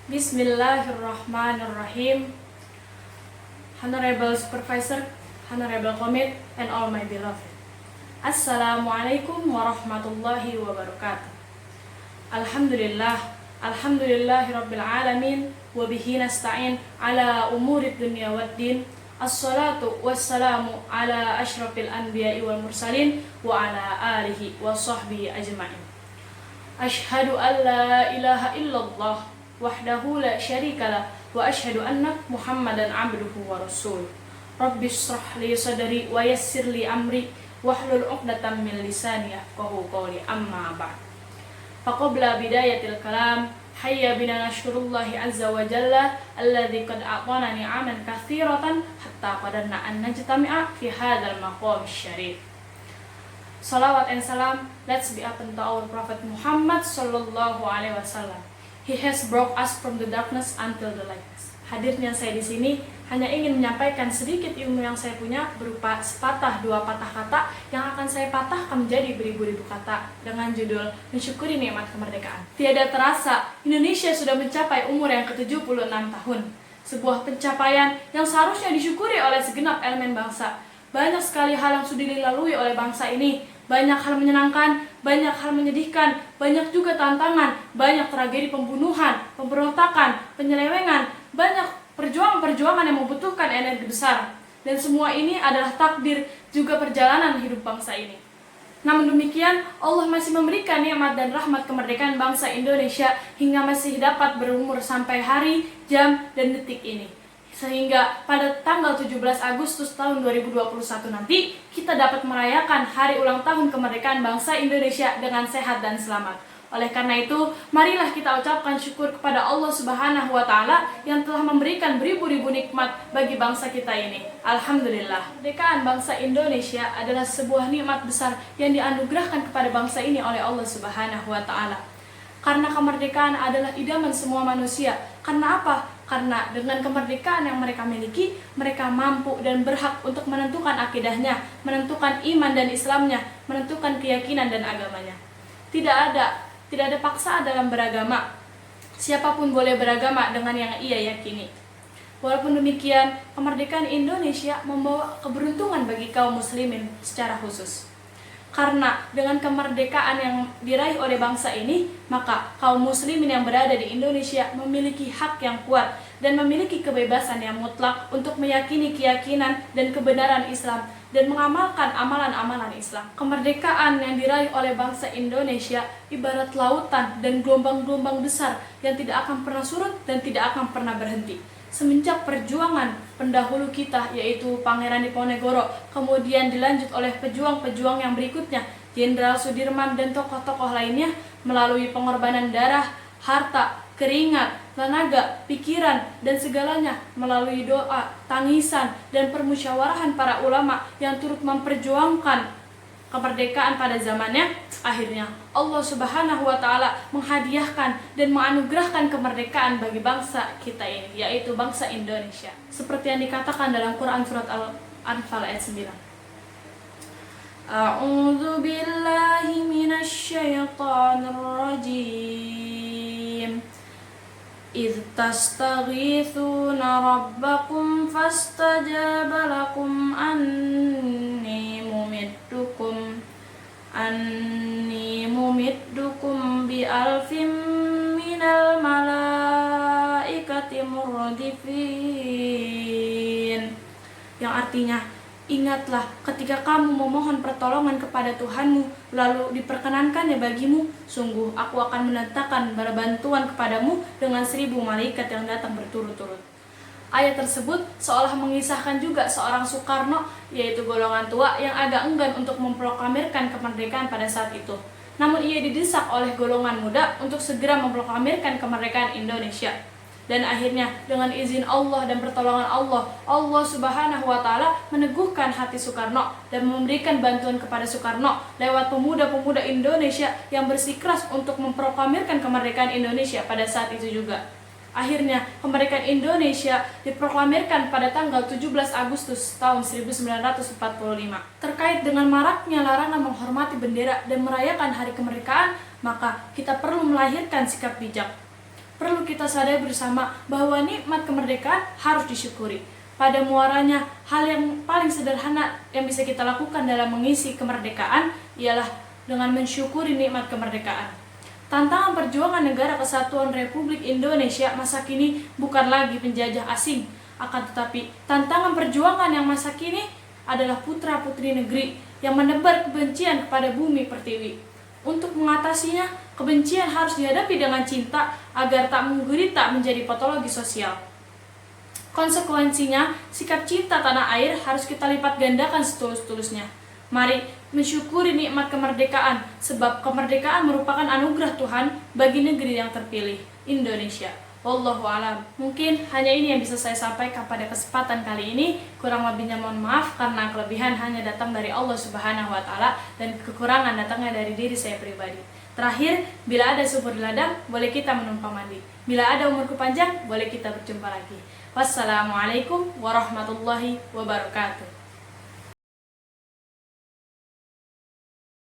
Bismillahirrahmanirrahim. Honorable Supervisor, Honorable Committee, and all my beloved. Assalamualaikum warahmatullahi wabarakatuh. Alhamdulillahirabbil alamin wa bihi nasta'in ala umurid dunya waddin. Assalatu wassalamu ala asyrafil anbiya'i wal mursalin wa ala alihi wa sahbihi ajma'in. Ashhadu an la ilaha illallah wahdahu la syarikalah wa asyhadu anna Muhammadan abduhu wa rasuluh. Rabbi shrah li sadri wa yassir li amri wahlul 'uqdatam min lisani yafqahu qawli, amma ba'd. Faqabla bidayatil kalam, hayya bina nashkurullahi azza wa jalla alladzi qad a'tana ni'aman katsiratan hatta qadarna an najtami'a fi hadzal maqam syarif. Salawat and salam, let's be upon to our Prophet Muhammad sallallahu alaihi wasallam. He has brought us from the darkness until the light. Hadirnya saya di sini hanya ingin menyampaikan sedikit ilmu yang saya punya berupa sepatah dua patah kata yang akan saya patahkan menjadi beribu-ribu kata dengan judul mensyukuri nikmat kemerdekaan. Tiada terasa Indonesia sudah mencapai umur yang ke-76 tahun. Sebuah pencapaian yang seharusnya disyukuri oleh segenap elemen bangsa. Banyak sekali hal yang sudah dilalui oleh bangsa ini. Banyak hal menyenangkan, banyak hal menyedihkan, banyak juga tantangan, banyak tragedi pembunuhan, pemberontakan, penyelewengan, banyak perjuangan-perjuangan yang membutuhkan energi besar. Dan semua ini adalah takdir juga perjalanan hidup bangsa ini. Namun demikian, Allah masih memberikan nikmat dan rahmat kemerdekaan bangsa Indonesia hingga masih dapat berumur sampai hari, jam, dan detik ini. Sehingga pada tanggal 17 Agustus tahun 2021 nanti kita dapat merayakan hari ulang tahun kemerdekaan bangsa Indonesia dengan sehat dan selamat. Oleh karena itu, marilah kita ucapkan syukur kepada Allah Subhanahu wa Ta'ala yang telah memberikan beribu-ribu nikmat bagi bangsa kita ini. Alhamdulillah. Kemerdekaan bangsa Indonesia adalah sebuah nikmat besar yang dianugerahkan kepada bangsa ini oleh Allah Subhanahu wa Ta'ala. Karena kemerdekaan adalah idaman semua manusia. Karena apa? Karena dengan kemerdekaan yang mereka miliki, mereka mampu dan berhak untuk menentukan akidahnya, menentukan iman dan Islamnya, menentukan keyakinan dan agamanya. Tidak ada paksaan dalam beragama. Siapapun boleh beragama dengan yang ia yakini. Walaupun demikian, kemerdekaan Indonesia membawa keberuntungan bagi kaum muslimin secara khusus. Karena dengan kemerdekaan yang diraih oleh bangsa ini, maka kaum muslimin yang berada di Indonesia memiliki hak yang kuat dan memiliki kebebasan yang mutlak untuk meyakini keyakinan dan kebenaran Islam dan mengamalkan amalan-amalan Islam. Kemerdekaan yang diraih oleh bangsa Indonesia ibarat lautan dan gelombang-gelombang besar yang tidak akan pernah surut dan tidak akan pernah berhenti. Semenjak perjuangan pendahulu kita, yaitu Pangeran Diponegoro, kemudian dilanjut oleh pejuang-pejuang yang berikutnya, Jenderal Sudirman dan tokoh-tokoh lainnya, melalui pengorbanan darah, harta, keringat, tenaga, pikiran, dan segalanya, melalui doa, tangisan, dan permusyawarahan para ulama yang turut memperjuangkan kemerdekaan pada zamannya, akhirnya Allah Subhanahu wa Ta'ala menghadiahkan dan menganugerahkan kemerdekaan bagi bangsa kita ini, yaitu bangsa Indonesia. Seperti yang dikatakan dalam Quran surat Al-Anfal ayat 9. A'udzu billahi minasy syaithanir rajim. إذ تستغيثون ربكم فاستجاب لكم أني ممدكم بألف من الملائكة مردفين. Yang artinya, ingatlah ketika kamu memohon pertolongan kepada Tuhanmu, lalu diperkenankannya bagimu, sungguh aku akan mendatangkan bantuan kepadamu dengan 1000 malaikat yang datang berturut-turut. Ayat tersebut seolah mengisahkan juga seorang Soekarno, yaitu golongan tua yang agak enggan untuk memproklamirkan kemerdekaan pada saat itu. Namun ia didesak oleh golongan muda untuk segera memproklamirkan kemerdekaan Indonesia. Dan akhirnya dengan izin Allah dan pertolongan Allah, Allah Subhanahu wa Ta'ala meneguhkan hati Soekarno dan memberikan bantuan kepada Soekarno lewat pemuda-pemuda Indonesia yang bersikeras untuk memproklamirkan kemerdekaan Indonesia pada saat itu juga. Akhirnya kemerdekaan Indonesia diproklamirkan pada tanggal 17 Agustus tahun 1945. Terkait dengan maraknya larangan menghormati bendera dan merayakan hari kemerdekaan, maka kita perlu melahirkan sikap bijak. Perlu kita sadari bersama bahwa nikmat kemerdekaan harus disyukuri. Pada muaranya, hal yang paling sederhana yang bisa kita lakukan dalam mengisi kemerdekaan ialah dengan mensyukuri nikmat kemerdekaan. Tantangan perjuangan Negara Kesatuan Republik Indonesia masa kini bukan lagi penjajah asing, akan tetapi tantangan perjuangan yang masa kini adalah putra-putri negeri yang menebar kebencian kepada bumi pertiwi. Untuk mengatasinya, kebencian harus dihadapi dengan cinta agar tak menggurita menjadi patologi sosial. Konsekuensinya, sikap cinta tanah air harus kita lipat gandakan setulus-tulusnya. Mari mensyukuri nikmat kemerdekaan, sebab kemerdekaan merupakan anugerah Tuhan bagi negeri yang terpilih, Indonesia. Wallahu alam. Mungkin hanya ini yang bisa saya sampaikan pada kesempatan kali ini. Kurang lebihnya mohon maaf karena kelebihan hanya datang dari Allah Subhanahu wa taala dan kekurangan datangnya dari diri saya pribadi. Terakhir, bila ada subur di ladang, boleh kita menumpang mandi. Bila ada umurku panjang, boleh kita berjumpa lagi. Wassalamualaikum warahmatullahi wabarakatuh.